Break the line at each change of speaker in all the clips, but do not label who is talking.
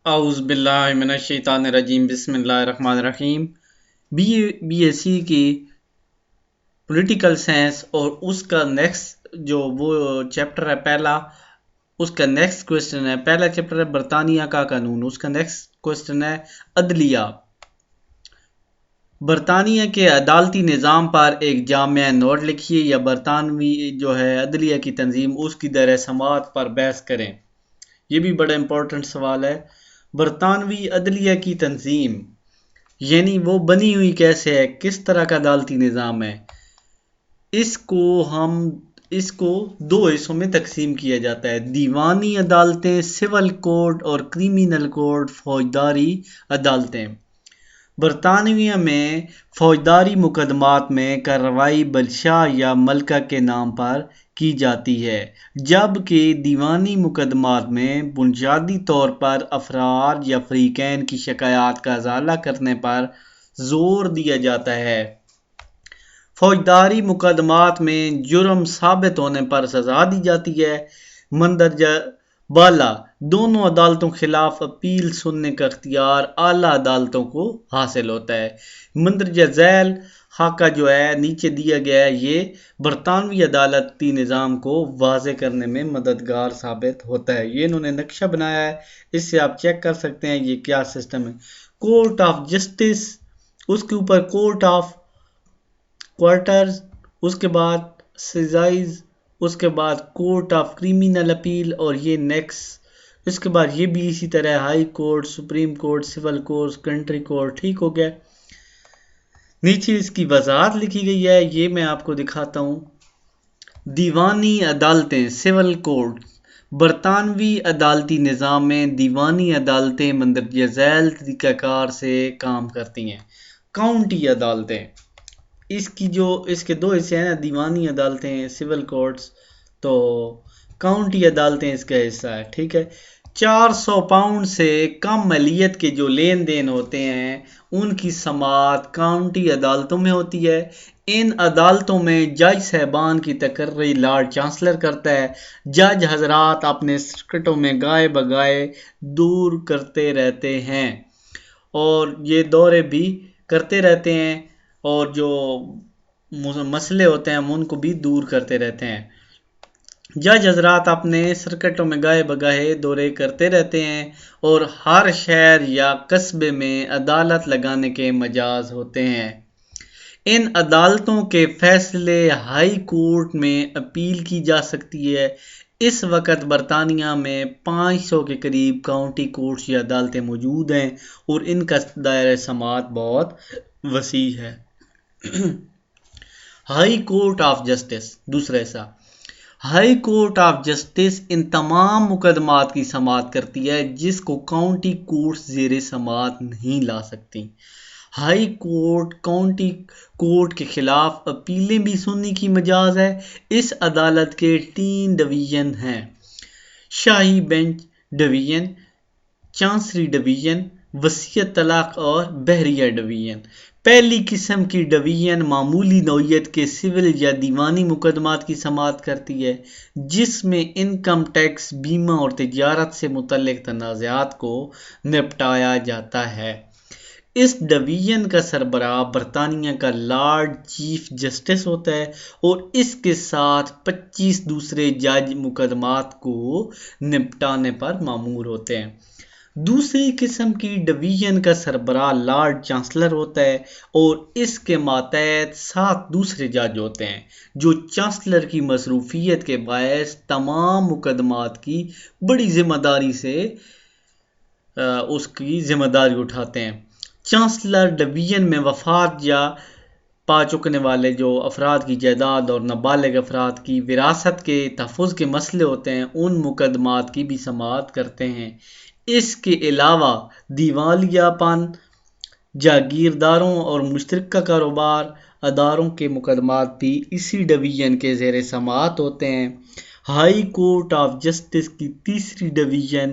اعوذ باللہ من الشیطان الرجیم بسم اللہ الرحمن الرحیم۔ بی ایس سی کی پولیٹیکل سائنس اور اس کا نیکسٹ جو وہ چیپٹر ہے پہلا، اس کا نیکسٹ کوسچن ہے، پہلا چیپٹر ہے برطانیہ کا قانون، اس کا نیکسٹ کوسچن ہے عدلیہ۔ برطانیہ کے عدالتی نظام پر ایک جامع نوٹ لکھیے یا برطانوی جو ہے عدلیہ کی تنظیم اس کی در سماعت پر بحث کریں۔ یہ بھی بڑا امپورٹنٹ سوال ہے۔ برطانوی عدلیہ کی تنظیم یعنی وہ بنی ہوئی کیسے ہے، کس طرح کا عدالتی نظام ہے، اس کو دو حصوں میں تقسیم کیا جاتا ہے: دیوانی عدالتیں سول کوڈ اور کریمنل کوڈ فوجداری عدالتیں۔ برطانیہ میں فوجداری مقدمات میں کارروائی بادشاہ یا ملکہ کے نام پر کی جاتی ہے، جبکہ دیوانی مقدمات میں بنیادی طور پر افراد یا فریقین کی شکایات کا ازالہ کرنے پر زور دیا جاتا ہے۔ فوجداری مقدمات میں جرم ثابت ہونے پر سزا دی جاتی ہے۔ مندرجہ بالا دونوں عدالتوں کے خلاف اپیل سننے کا اختیار اعلیٰ عدالتوں کو حاصل ہوتا ہے۔ مندرجہ ذیل خاکہ جو ہے نیچے دیا گیا ہے، یہ برطانوی عدالتی نظام کو واضح کرنے میں مددگار ثابت ہوتا ہے۔ یہ انہوں نے نقشہ بنایا ہے، اس سے آپ چیک کر سکتے ہیں یہ کیا سسٹم ہے۔ کورٹ آف جسٹس، اس کے اوپر کورٹ آف کوارٹرز، اس کے بعد سیزائز، اس کے بعد کورٹ آف کریمنل اپیل، اور یہ نیکسٹ اس کے بعد یہ بھی اسی طرح high court, supreme court, civil court, country court. ٹھیک ہو گیا۔ نیچے اس کی وضاحت لکھی گئی ہے، یہ میں آپ کو دکھاتا ہوں۔ دیوانی عدالتیں سول کوڈ۔ برطانوی عدالتی نظام میں دیوانی عدالتیں مندرجہ ذیل طریقہ کار سے کام کرتی ہیں۔ کاؤنٹی عدالتیں، اس کے دو حصے ہیں، دیوانی عدالتیں سول کورٹس، تو کاؤنٹی عدالتیں اس کا حصہ ہے۔ ٹھیک ہے۔ 400 پاؤنڈ سے کم مالیت کے جو لین دین ہوتے ہیں ان کی سماعت کاؤنٹی عدالتوں میں ہوتی ہے۔ ان عدالتوں میں جج صاحبان کی تقرری لارڈ چانسلر کرتا ہے۔ جج حضرات اپنے سرکٹوں میں گائے بگائے دور کرتے رہتے ہیں، اور یہ دورے بھی کرتے رہتے ہیں، اور جو مسئلے ہوتے ہیں ان کو بھی دور کرتے رہتے ہیں۔ جج حضرات اپنے سرکٹوں میں گائے بگائے دورے کرتے رہتے ہیں، اور ہر شہر یا قصبے میں عدالت لگانے کے مجاز ہوتے ہیں۔ ان عدالتوں کے فیصلے ہائی کورٹ میں اپیل کی جا سکتی ہے۔ اس وقت برطانیہ میں 500 کے قریب کاؤنٹی کورٹس یا عدالتیں موجود ہیں، اور ان کا دائرہ سماعت بہت وسیع ہے۔ ہائی کورٹ آف جسٹس، دوسرا حصہ۔ High court of justice in تمام مقدمات کی سماعت کرتی ہے جس کو کاؤنٹی کورٹس زیر سماعت نہیں لا سکتی۔ ہائی کورٹ کاؤنٹی کورٹ کے خلاف اپیلیں بھی سننے کی مجاز ہے۔ اس عدالت کے 3 ڈویژن ہیں: شاہی بینچ ڈویژن، چانسری ڈویژن، وصیت طلاق اور بحریہ ڈویژن۔ پہلی قسم کی ڈویژن معمولی نوعیت کے سول یا دیوانی مقدمات کی سماعت کرتی ہے، جس میں انکم ٹیکس، بیمہ اور تجارت سے متعلق تنازعات کو نپٹایا جاتا ہے۔ اس ڈویژن کا سربراہ برطانیہ کا لارڈ چیف جسٹس ہوتا ہے، اور اس کے ساتھ 25 دوسرے جج مقدمات کو نپٹانے پر مامور ہوتے ہیں۔ دوسری قسم کی ڈویژن کا سربراہ لارڈ چانسلر ہوتا ہے، اور اس کے ماتحت 7 دوسرے جج ہوتے ہیں جو چانسلر کی مصروفیت کے باعث تمام مقدمات کی بڑی ذمہ داری سے اس کی ذمہ داری اٹھاتے ہیں۔ چانسلر ڈویژن میں وفات یا پا چکنے والے جو افراد کی جائیداد اور نابالغ افراد کی وراثت کے تحفظ کے مسئلے ہوتے ہیں ان مقدمات کی بھی سماعت کرتے ہیں۔ اس کے علاوہ دیوالیہ پن، جاگیرداروں اور مشترکہ کاروبار اداروں کے مقدمات بھی اسی ڈویژن کے زیر سماعت ہوتے ہیں۔ ہائی کورٹ آف جسٹس کی تیسری ڈویژن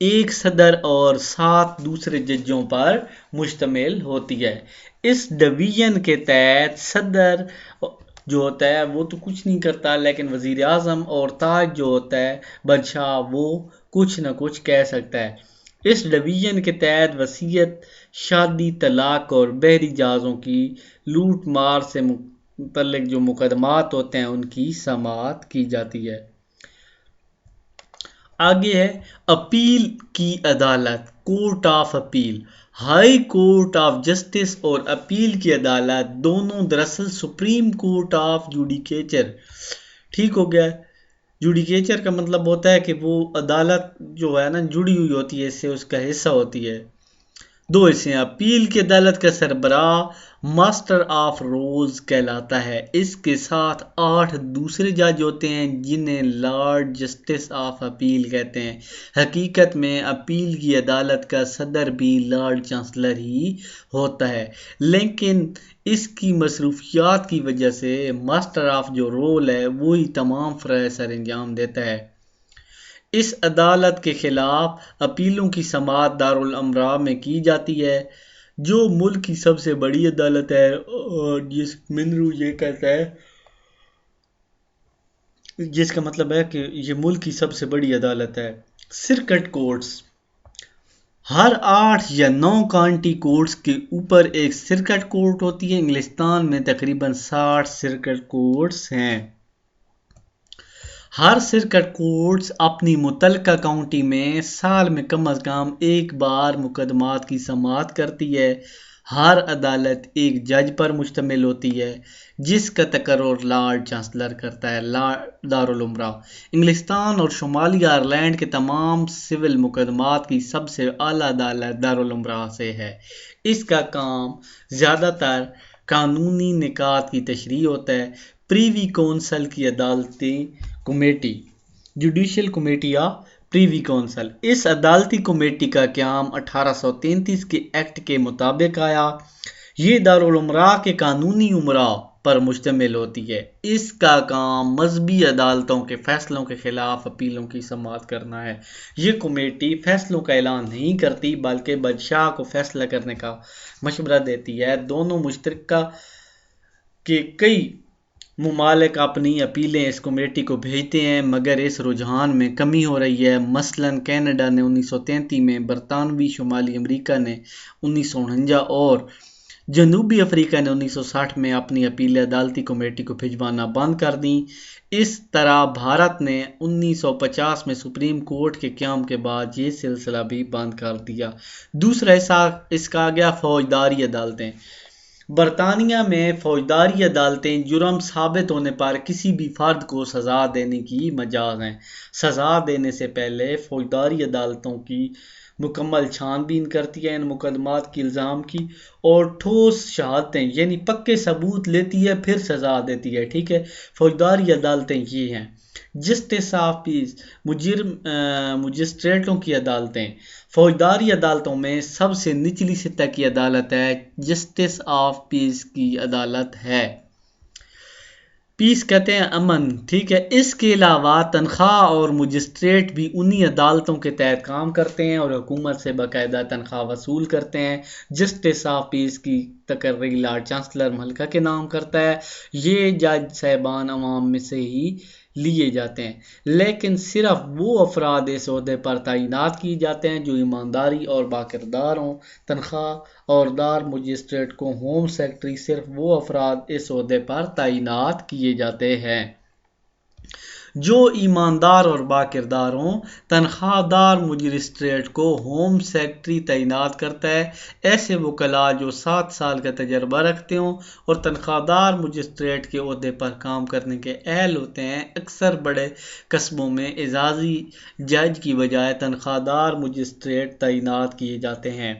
1 صدر اور 7 دوسرے ججوں پر مشتمل ہوتی ہے۔ اس ڈویژن کے تحت صدر جو ہوتا ہے وہ تو کچھ نہیں کرتا، لیکن وزیر اعظم اور تاج جو ہوتا ہے بادشاہ وہ کچھ نہ کچھ کہہ سکتا ہے۔ اس ڈویژن کے تحت وصیت، شادی، طلاق اور بحری جہازوں کی لوٹ مار سے متعلق جو مقدمات ہوتے ہیں ان کی سماعت کی جاتی ہے۔ آگے ہے اپیل کی عدالت، court of appeal. High court of justice اور اپیل کی عدالت دونوں دراصل سپریم کورٹ آف جوڈیکیچر، ٹھیک ہو گیا۔ جوڈیکیچر کا مطلب ہوتا ہے کہ وہ عدالت جو ہے نا جڑی ہوئی ہوتی ہے، اس سے اس کا حصہ ہوتی ہے۔ دو حصے ہیں۔ اپیل کی عدالت کا سربراہ ماسٹر آف رولز کہلاتا ہے۔ اس کے ساتھ 8 دوسرے جج ہوتے ہیں جنہیں لارڈ جسٹس آف اپیل کہتے ہیں۔ حقیقت میں اپیل کی عدالت کا صدر بھی لارڈ چانسلر ہی ہوتا ہے، لیکن اس کی مصروفیات کی وجہ سے ماسٹر آف جو رول ہے وہی تمام فرائض سر انجام دیتا ہے۔ اس عدالت کے خلاف اپیلوں کی سماعت دارالامراء میں کی جاتی ہے، جو ملک کی سب سے بڑی عدالت ہے، اور جس کا مطلب ہے کہ یہ ملک کی سب سے بڑی عدالت ہے۔ سرکٹ کورٹس، ہر 8 یا 9 کانٹی کورٹس کے اوپر ایک سرکٹ کورٹ ہوتی ہے۔ انگلستان میں تقریباً 60 سرکٹ کورٹس ہیں۔ ہر سرکٹ کورٹس اپنی متعلقہ کاؤنٹی میں سال میں کم از کم ایک بار مقدمات کی سماعت کرتی ہے۔ ہر عدالت ایک جج پر مشتمل ہوتی ہے جس کا تقرر لارڈ چانسلر کرتا ہے۔ دارالامراء، انگلستان اور شمالی آئرلینڈ کے تمام سول مقدمات کی سب سے اعلیٰ عدالت دارالامراء سے ہے۔ اس کا کام زیادہ تر قانونی نکات کی تشریح ہوتا ہے۔ پریوی کونسل کی عدالتی committee, judicial committee of privy council, اس عدالتی کمیٹی کا قیام 1833 کے ایکٹ کے مطابق آیا۔ یہ دارالامراء کے قانونی امراء پر مشتمل ہوتی ہے۔ اس کا کام مذہبی عدالتوں کے فیصلوں کے خلاف اپیلوں کی سماعت کرنا ہے۔ یہ کمیٹی فیصلوں کا اعلان نہیں کرتی بلکہ بادشاہ کو فیصلہ کرنے کا مشورہ دیتی ہے۔ دونوں مشترکہ کے کئی ممالک اپنی اپیلیں اس کمیٹی کو بھیجتے ہیں، مگر اس رجحان میں کمی ہو رہی ہے۔ مثلاً کینیڈا نے 1933 میں، برطانوی شمالی امریکہ نے 1949 اور جنوبی افریقہ نے 1960 میں اپنی اپیلیں عدالتی کمیٹی کو بھجوانا بند کر دیں۔ اس طرح بھارت نے 1950 میں سپریم کورٹ کے قیام کے بعد یہ سلسلہ بھی بند کر دیا۔ دوسرا حصہ اس کا آ گیا فوجداری عدالتیں۔ برطانیہ میں فوجداری عدالتیں جرم ثابت ہونے پر کسی بھی فرد کو سزا دینے کی مجاز ہیں۔ سزا دینے سے پہلے فوجداری عدالتوں کی مکمل چھان بین کرتی ہے ان مقدمات کی الزام کی، اور ٹھوس شہادتیں یعنی پکے ثبوت لیتی ہے، پھر سزا دیتی ہے۔ ٹھیک ہے، فوجداری عدالتیں یہ ہیں: جسٹس آف پیس، مجسٹریٹوں کی عدالتیں۔ فوجداری عدالتوں میں سب سے نچلی سطح کی عدالت ہے جسٹس آف پیس کی عدالت ہے۔ پیس کہتے ہیں امن، ٹھیک ہے۔ اس کے علاوہ تنخواہ اور مجسٹریٹ بھی انہی عدالتوں کے تحت کام کرتے ہیں اور حکومت سے باقاعدہ تنخواہ وصول کرتے ہیں۔ جسٹس آف پیس کی تقرری لارڈ چانسلر ملکہ کے نام کرتا ہے۔ یہ جج صاحبان عوام میں سے ہی لیے جاتے ہیں، لیکن صرف وہ افراد اس عہدے پر تعینات کیے جاتے ہیں جو ایمانداری اور باکردار ہوں۔ تنخواہ اور دار مجسٹریٹ کو ہوم سیکرٹری، صرف وہ افراد اس عہدے پر تعینات کیے جاتے ہیں جو ایماندار اور باکردار ہوں۔ تنخواہ دار مجسٹریٹ کو ہوم سیکرٹری تعینات کرتا ہے۔ ایسے وکلاء جو 7 سال کا تجربہ رکھتے ہوں اور تنخواہ دار مجسٹریٹ کے عہدے پر کام کرنے کے اہل ہوتے ہیں، اکثر بڑے قصبوں میں اعزازی جج کی بجائے تنخواہ دار مجسٹریٹ تعینات کیے جاتے ہیں۔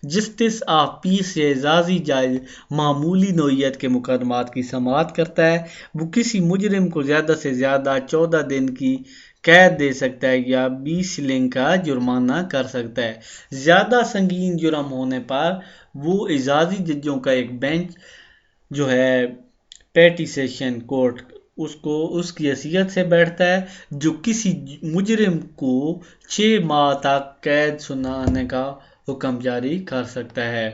جسٹس آف پیس یا اعزازی جج معمولی نوعیت کے مقدمات کی سماعت کرتا ہے۔ وہ کسی مجرم کو زیادہ سے زیادہ 14 دن کی قید دے سکتا ہے یا 20 شلنگ کا جرمانہ کر سکتا ہے۔ زیادہ سنگین جرم ہونے پر وہ اعزازی ججوں کا ایک بینچ جو ہے پیٹی سیشن کورٹ اس کی حیثیت سے بیٹھتا ہے، جو کسی مجرم کو 6 ماہ تک قید سنانے کا حکم جاری کر سکتا ہے۔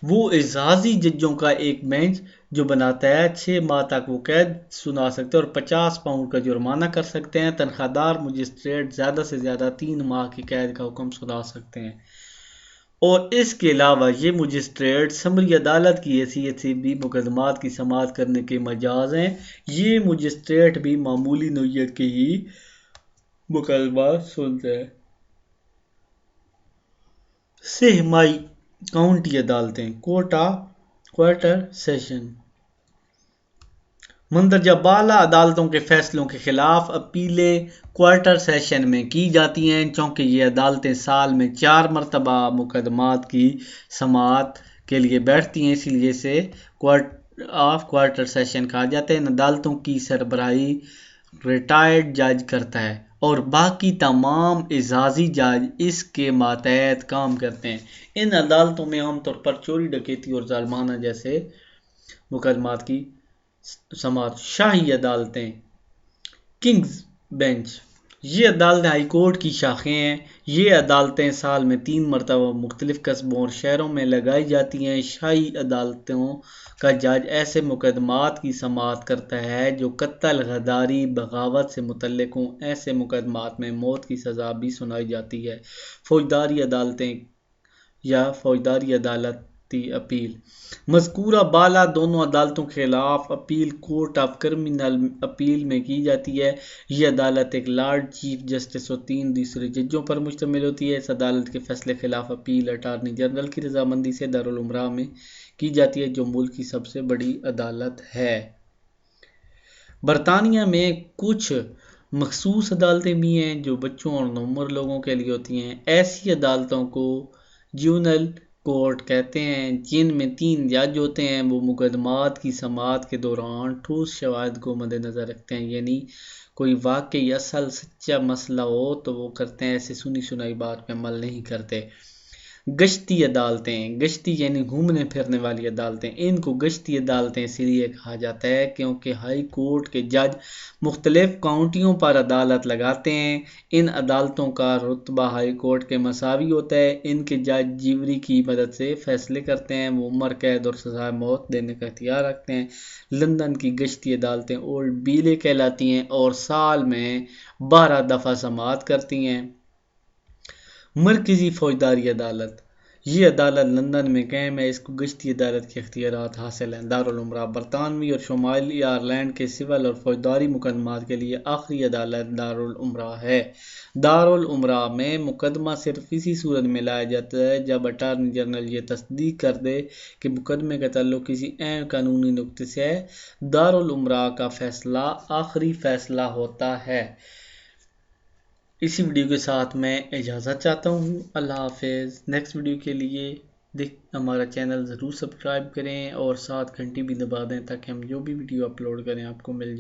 وہ اعزازی ججوں کا ایک بینچ جو بناتا ہے 6 ماہ تک وہ قید سنا سکتے ہیں اور 50 پاؤنڈ کا جرمانہ کر سکتے ہیں۔ تنخواہ دار مجسٹریٹ زیادہ سے زیادہ 3 ماہ کی قید کا حکم سنا سکتے ہیں، اور اس کے علاوہ یہ مجسٹریٹ سمری عدالت کی حیثیت سے بھی مقدمات کی سماعت کرنے کے مجاز ہیں۔ یہ مجسٹریٹ بھی معمولی نوعیت کے ہی مقدمات سنتے ہیں۔ سہمائی کاؤنٹی عدالتیں کوارٹر سیشن مندرجہ بالا عدالتوں کے فیصلوں کے خلاف اپیلیں کوارٹر سیشن میں کی جاتی ہیں، چونکہ یہ عدالتیں سال میں 4 مرتبہ مقدمات کی سماعت کے لیے بیٹھتی ہیں، اسی لیے اسے کوارٹر سیشن کہا جاتا ہے۔ ان عدالتوں کی سربراہی ریٹائرڈ جج کرتا ہے اور باقی تمام اعزازی جج اس کے ماتحت کام کرتے ہیں۔ ان عدالتوں میں عام طور پر چوری، ڈکیتی اور ظالمانہ جیسے مقدمات کی سماعت۔ شاہی عدالتیں کنگز بینچ یہ عدالتیں ہائی کورٹ کی شاخیں ہیں۔ یہ عدالتیں سال میں 3 مرتبہ مختلف قصبوں اور شہروں میں لگائی جاتی ہیں۔ شاہی عدالتوں کا جج ایسے مقدمات کی سماعت کرتا ہے جو قتل، غداری، بغاوت سے متعلق ہوں۔ ایسے مقدمات میں موت کی سزا بھی سنائی جاتی ہے۔ فوجداری عدالتیں یا فوجداری عدالتی اپیل مذکورہ بالا دونوں عدالتوں کے خلاف appeal court of criminal appeal میں کی جاتی ہے۔ یہ عدالت ایک لارڈ چیف جسٹس اور 3 دوسرے ججوں پر مشتمل ہوتی ہے۔ اس عدالت کے فیصلے خلاف اپیل اٹارنی جنرل کی رضامندی سے دارالامراء میں کی جاتی ہے، جو ملک کی سب سے بڑی عدالت ہے۔ برطانیہ میں کچھ مخصوص عدالتیں بھی ہیں جو بچوں اور نوعمر لوگوں کے لیے ہوتی ہیں۔ ایسی عدالتوں کو جیونل کورٹ کہتے ہیں، جن میں 3 جج ہوتے ہیں۔ وہ مقدمات کی سماعت کے دوران ٹھوس شواہد کو مد نظر رکھتے ہیں، یعنی کوئی واقعی اصل سچا مسئلہ ہو تو وہ کرتے ہیں، ایسے سنی سنائی بات پہ عمل نہیں کرتے۔ گشتی عدالتیں گشتی یعنی گھومنے پھرنے والی عدالتیں، ان کو گشتی عدالتیں اس لیے کہا جاتا ہے کیونکہ ہائی کورٹ کے جج مختلف کاؤنٹیوں پر عدالت لگاتے ہیں۔ ان عدالتوں کا رتبہ ہائی کورٹ کے مساوی ہوتا ہے۔ ان کے جج جیوری کی مدد سے فیصلے کرتے ہیں۔ وہ عمر قید اور سزائے موت دینے کا اختیار رکھتے ہیں۔ لندن کی گشتی عدالتیں اولڈ بیلے کہلاتی ہیں اور سال میں 12 دفعہ سماعت کرتی ہیں۔ مرکزی فوجداری عدالت یہ عدالت لندن میں قائم ہے۔ اس کو گشتی عدالت کے اختیارات حاصل ہیں۔ دارالامراء برطانوی اور شمالی آئرلینڈ کے سول اور فوجداری مقدمات کے لیے آخری عدالت دارالامراء ہے۔ دارالامراء میں مقدمہ صرف اسی صورت میں لایا جاتا ہے جب اٹارنی جنرل یہ تصدیق کر دے کہ مقدمے کا تعلق کسی اہم قانونی نکتے سے ہے۔ دارالامراء کا فیصلہ آخری فیصلہ ہوتا ہے۔ اسی ویڈیو کے ساتھ میں اجازت چاہتا ہوں۔ اللہ حافظ۔ نیکسٹ ویڈیو کے لیے ہمارا چینل ضرور سبسکرائب کریں اور ساتھ گھنٹی بھی دبا دیں تاکہ ہم جو بھی ویڈیو اپلوڈ کریں آپ کو مل جائے۔